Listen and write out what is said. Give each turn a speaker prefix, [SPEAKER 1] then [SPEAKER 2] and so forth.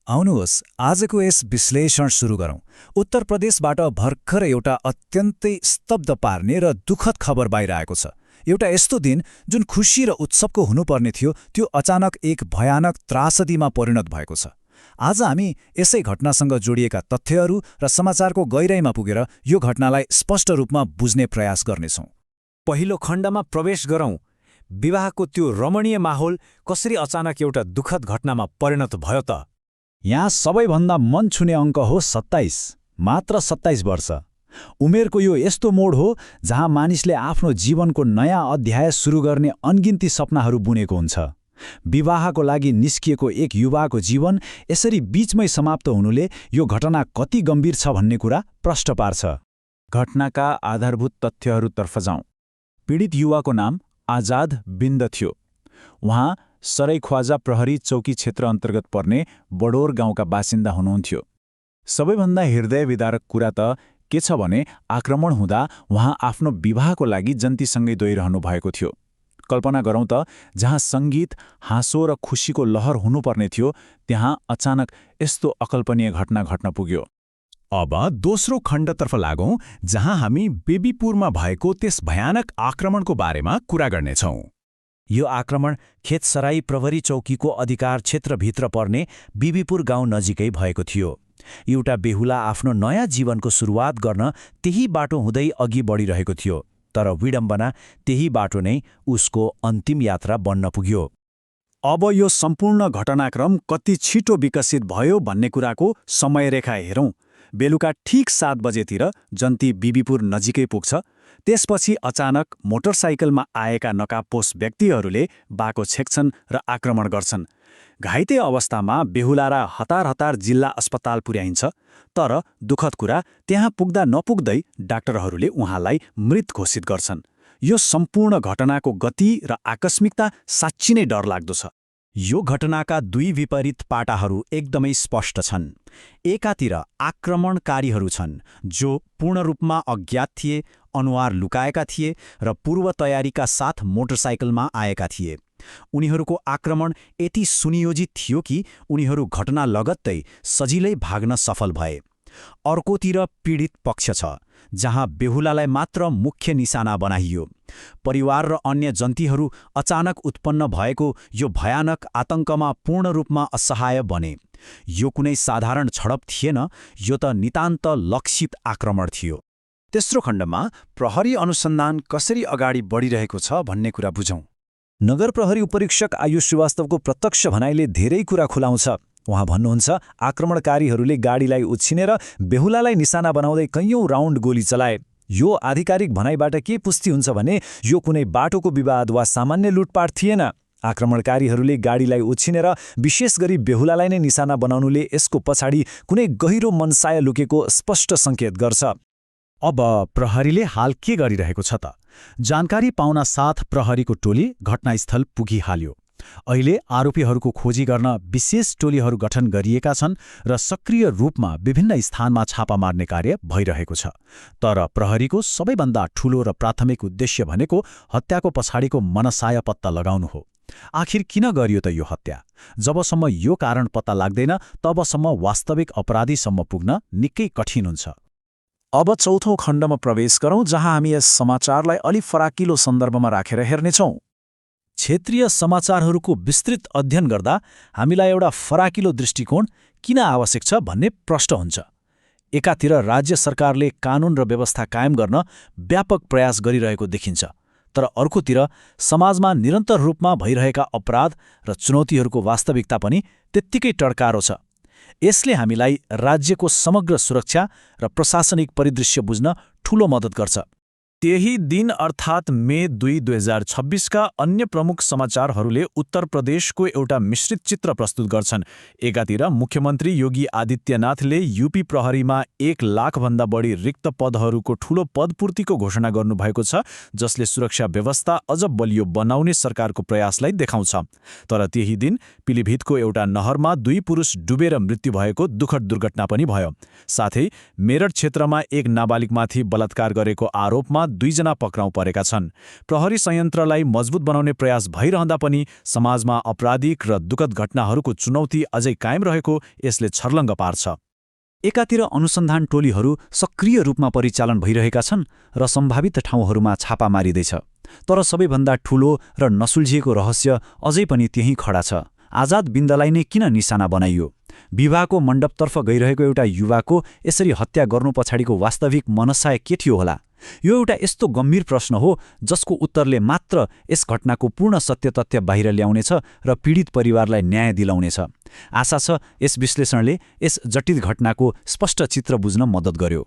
[SPEAKER 1] आउनुहोस् आजको यस विश्लेषण सुरु गरौँ। उत्तर प्रदेशबाट भर्खर एउटा अत्यन्तै स्तब्ध पार्ने र दुःखद खबर बाहिर आएको छ। एउटा यस्तो दिन जुन खुशी र उत्सवको हुनुपर्ने थियो, त्यो अचानक एक भयानक त्रासदीमा परिणत भएको छ। आज हामी यसै घटनासँग जोडिएका तथ्यहरू र समाचारको गहिराइमा पुगेर यो घटनालाई स्पष्ट रूपमा बुझ्ने प्रयास गर्नेछौँ।
[SPEAKER 2] पहिलो खण्डमा प्रवेश गरौँ। विवाहको त्यो रमणीय माहौल कसरी अचानक एउटा दुःखद घटनामा परिणत भयो त?
[SPEAKER 3] यहाँ सबैभन्दा मन छुने अङ्क हो 27। मात्र 27 वर्ष। उमेरको यो यस्तो मोड हो जहाँ मानिसले आफ्नो जीवनको नयाँ अध्याय सुरु गर्ने अनगिन्ती सपनाहरू बुनेको हुन्छ। विवाहको लागि निस्किएको एक युवाको जीवन यसरी बीचमै समाप्त हुनुले यो घटना कति गम्भीर छ भन्ने कुरा प्रश्न पार्छ।
[SPEAKER 2] घटनाका आधारभूत तथ्यहरूतर्फ जाउँ। पीडित युवाको नाम आजाद बिन्द थियो। उहाँ सराइख्वाजा प्रहरी चौकी क्षेत्र अन्तर्गत पर्ने बडोर गाउँका बासिन्दा हुनुहुन्थ्यो। सबैभन्दा हृदय विदारक कुरा त के छ भने आक्रमण हुँदा उहाँ आफ्नो विवाहको लागि जन्तीसँगै दोइरहनु भएको थियो। कल्पना गरौँ त, जहाँ सङ्गीत, हाँसो र खुसीको लहर हुनुपर्ने थियो, त्यहाँ अचानक यस्तो अकल्पनीय घटना घट्न पुग्यो।
[SPEAKER 3] अब दोस्रो खण्डतर्फ लागौँ, जहाँ हामी बेबीपुरमा भएको त्यस भयानक आक्रमणको बारेमा कुरा गर्नेछौँ।
[SPEAKER 4] यो आक्रमण खेतसराई प्रहरी चौकीको अधिकार क्षेत्रभित्र पर्ने बिबीपुर गाउँ नजिकै भएको थियो। एउटा बेहुला आफ्नो नयाँ जीवनको सुरुवात गर्न त्यही बाटो हुँदै अघि बढिरहेको थियो, तर विडम्बना त्यही बाटो नै उसको अन्तिम यात्रा बन्न पुग्यो।
[SPEAKER 3] अब यो सम्पूर्ण घटनाक्रम कति छिटो विकसित भयो भन्ने कुराको समयरेखा हेरौँ। बेलुका ठिक 7 बजेतिर जन्ती बिबीपुर नजिकै पुग्छ। त्यसपछि अचानक मोटरसाइकलमा आएका नकाबपोश व्यक्तिहरूले बाको छेक्छन् र आक्रमण गर्छन्। घाइते अवस्थामा बेहुला र हतार हतार जिल्ला अस्पताल पुर्याइन्छ। तर दुःखद कुरा, त्यहाँ पुग्दा नपुग्दै डाक्टरहरूले उहाँलाई मृत घोषित गर्छन्। यो सम्पूर्ण घटनाको गति र आकस्मिकता साँच्चै नै डरलाग्दो छ।
[SPEAKER 4] यो घटनाका दुई विपरीत पाटाहरू एकदमै स्पष्ट छन्। एकातिर आक्रमणकारीहरू छन् जो पूर्ण रूपमा अज्ञात थिए, अनुहार लुकाएका थिए र पूर्व तयारीका साथ मोटरसाइकलमा आएका थिए। उनीहरूको आक्रमण यति सुनियोजित थियो कि उनीहरू घटना लगत्तै सजिलै भाग्न सफल भए। अर्कोतिर पीडित पक्ष छ, जहाँ बेहुलालाई मात्र मुख्य निशाना बनाइयो। परिवार र अन्य जन्तीहरू अचानक उत्पन्न भएको यो भयानक आतङ्कमा पूर्ण रूपमा असहाय बने। यो कुनै साधारण झडप थिएन, यो त नितान्त लक्षित आक्रमण थियो।
[SPEAKER 1] तेस्रो खण्डमा प्रहरी अनुसन्धान कसरी अगाडि बढिरहेको छ भन्ने कुरा बुझौँ। नगर प्रहरी उपरीक्षक आयुष श्रीवास्तवको प्रत्यक्ष भनाइले धेरै कुरा खुलाउँछ। उहाँ भन्नुहुन्छ, आक्रमणकारीहरूले गाडीलाई उछिनेर बेहुलालाई निशाना बनाउँदै कैयौं राउन्ड गोली चलाए। यो आधिकारिक भनाइबाट के पुष्टि हुन्छ भने यो कुनै बाटोको विवाद वा सामान्य लुटपाट थिएन। आक्रमणकारीहरूले गाडीलाई उछिनेर विशेष गरी बेहुलालाई नै निशाना बनाउनुले यसको पछाडि कुनै गहिरो मनसाय लुकेको स्पष्ट सङ्केत गर्छ।
[SPEAKER 3] अब प्रहरीले हाल के गरिरहेको छ त? जानकारी पाउन साथ प्रहरीको टोली घटनास्थल पुगिहाल्यो। अहिले आरोपीहरूको खोजी गर्न विशेष टोलीहरू गठन गरिएका छन् र सक्रिय रूपमा विभिन्न स्थानमा छापा मार्ने कार्य भइरहेको छ। तर प्रहरीको सबैभन्दा ठूलो र प्राथमिक उद्देश्य भनेको हत्याको पछाडिको मनसाय पत्ता लगाउनु हो। आखिर किन गरियो त यो हत्या? जबसम्म यो कारण पत्ता लाग्दैन, तबसम्म वास्तविक अपराधीसम्म पुग्न निकै कठिन हुन्छ।
[SPEAKER 1] अब चौथो खण्डमा प्रवेश गरौँ, जहाँ हामी यस समाचारलाई अलि फराकिलो सन्दर्भमा राखेर हेर्नेछौँ। क्षेत्रीय समाचारहरूको विस्तृत अध्ययन गर्दा हामीलाई एउटा फराकिलो दृष्टिकोण किन आवश्यक छ भन्ने प्रश्न हुन्छ। एकातिर राज्य सरकारले कानुन र व्यवस्था कायम गर्न व्यापक प्रयास गरिरहेको देखिन्छ, तर अर्कोतिर समाजमा निरन्तर रूपमा भइरहेका अपराध र चुनौतीहरूको वास्तविकता पनि त्यत्तिकै टड्कारो छ। यसले हामीलाई राज्यको समग्र सुरक्षा र प्रशासनिक परिदृश्य बुझ्न ठूलो मद्दत गर्छ।
[SPEAKER 5] त्यही दिन अर्थात् मे 2, 2026 का अन्य प्रमुख समाचारहरूले उत्तर प्रदेशको एउटा मिश्रित चित्र प्रस्तुत गर्छन्। एकातिर मुख्यमन्त्री योगी आदित्यनाथले यूपी प्रहरीमा 1 लाखभन्दा बढी रिक्त पदहरूको ठूलो पदपूर्तिको घोषणा गर्नुभएको छ, जसले सुरक्षा व्यवस्था अझ बलियो बनाउने सरकारको प्रयासलाई देखाउँछ। तर त्यही दिन पिलिभितको एउटा नहरमा 2 पुरुष डुबेर मृत्यु भएको दुःखद दुर्घटना पनि भयो। साथै मेरठ क्षेत्रमा एक नाबालिगमाथि बलात्कार गरेको आरोपमा 2 जना पक्राउ परेका छन्। प्रहरी संयन्त्रलाई मजबुत बनाउने प्रयास भइरहँदा पनि समाजमा आपराधिक र दुःखद घटनाहरूको चुनौती अझै कायम रहेको यसले छर्लङ्ग पार्छ।
[SPEAKER 4] एकातिर अनुसन्धान टोलीहरू सक्रिय रूपमा परिचालन भइरहेका छन् र सम्भावित ठाउँहरूमा छापा मारिँदैछ। तर सबैभन्दा ठूलो र नसुल्झिएको रहस्य अझै पनि त्यहीँ खडा छ। आजाद बिन्दलाई नै किन निशाना बनाइयो? विवाहको मण्डपतर्फ गइरहेको एउटा युवाको यसरी हत्या गर्नु पछाडिको वास्तविक मनसाय के थियो होला? यो एउटा यस्तो गम्भीर प्रश्न हो जसको उत्तरले मात्र यस घटनाको पूर्ण सत्य तथ्य बाहिर ल्याउनेछ र पीडित परिवारलाई न्याय दिलाउनेछ। आशा छ यस विश्लेषणले यस जटिल घटनाको स्पष्ट चित्र बुझ्न मद्दत गर्यो।